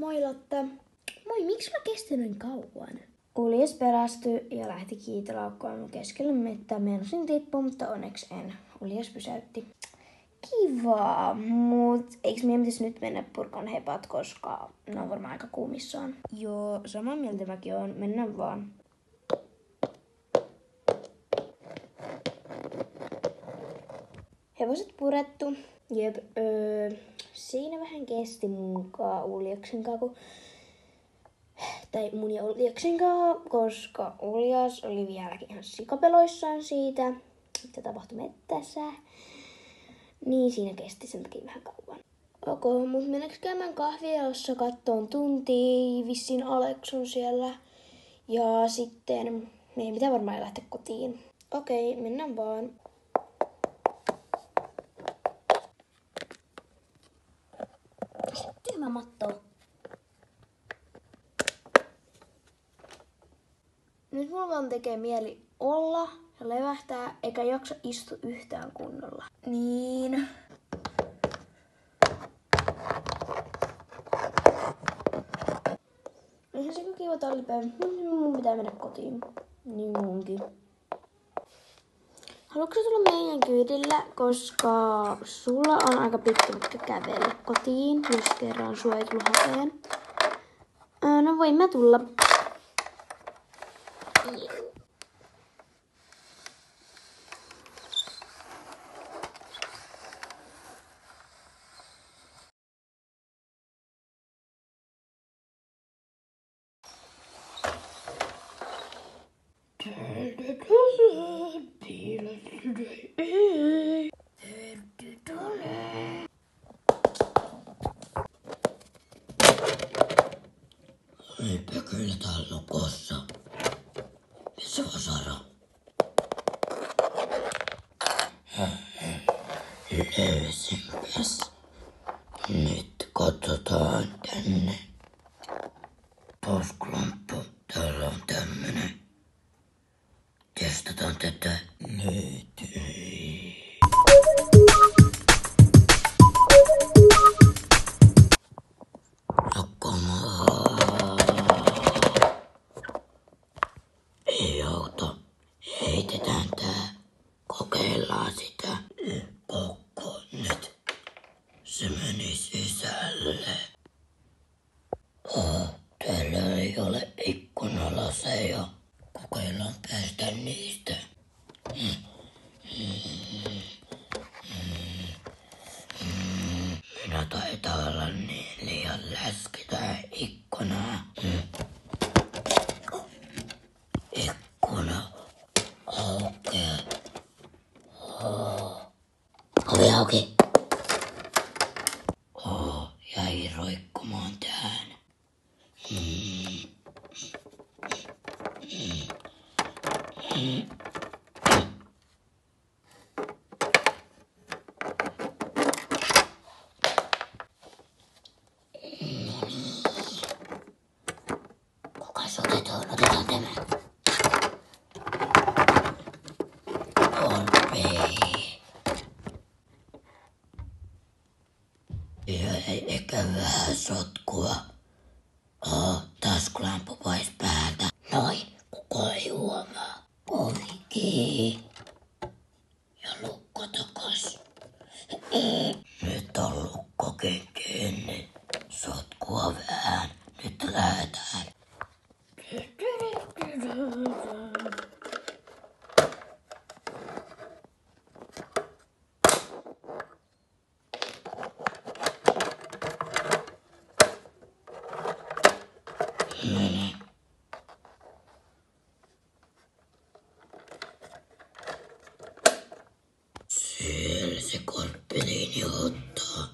Moi Lotta. Moi, miksi mä kestin noin kauan? Uljas perästyi ja lähti kiitolaukkoon mun keskelle mettää. Meinasin tippua, mutta onneksi en. Uljas pysäytti. Kiva, mut eiks meidän pitäisi nyt mennä purkaan hepat, koska ne on varmaan aika kuumissaan? Joo, samaa mieltä mäkin oon. Mennään vaan. Hevoset purettu. Jep, siinä vähän kesti munkaan Uljaksen kanssa, tai mun ja Uljaksen kanssa, koska Uljas oli vieläkin ihan sikapeloissaan siitä, mitä tapahtui mettässä. Niin siinä kesti sen takia vähän kauan. Ok, mut mennäänkö käymään kahvialossa kattoon tuntia? Vissiin Alex on siellä. Ja sitten meidän pitää varmaan lähteä kotiin. Okei, mennään vaan. Tyhmä matto. Nyt mulla vaan tekee mieli olla ja levähtää, eikä jaksa istua yhtään kunnolla. Niin. Eihän se kiva tallipäivä. Mun pitää mennä kotiin. Niin munkin. Haluatko tulla meidän kyydillä, koska sulla on aika pitkä matka kävellä kotiin, jos kerran sua ei tullut hakemaan. No voin mä tulla. Eipä kyllä täällä lukossa. Missä on Sara? Löysinpäs. Nyt katsotaan tänne. Taskulamppu. Täällä on tämmönen. Testataan tätä. Nyt ei. Ei auta. Heitetään tää. Kokeillaan sitä. Koko nyt. Se meni sisälle. Täällä ei ole ikkunalaseja. Kokeillaan päästä niistä. Minä taitaa olla niin liian läski tää ikkuna. Ikkuna aukeaa. Ovi auki. Jäi roikkumaan tähän. Kukas otetaan? Otetaan tämä. Olpei. Jäi ehkä vähän sotkua. Taskulamppu pois päältä. Noin, kukaan ei huomaa. Ovi kiinni. Ja lukko takas. Nyt on lukkokin kiinni. Sotkua vähän. Nyt lähdetään. Mene. Siellä se korppiliini ottaa.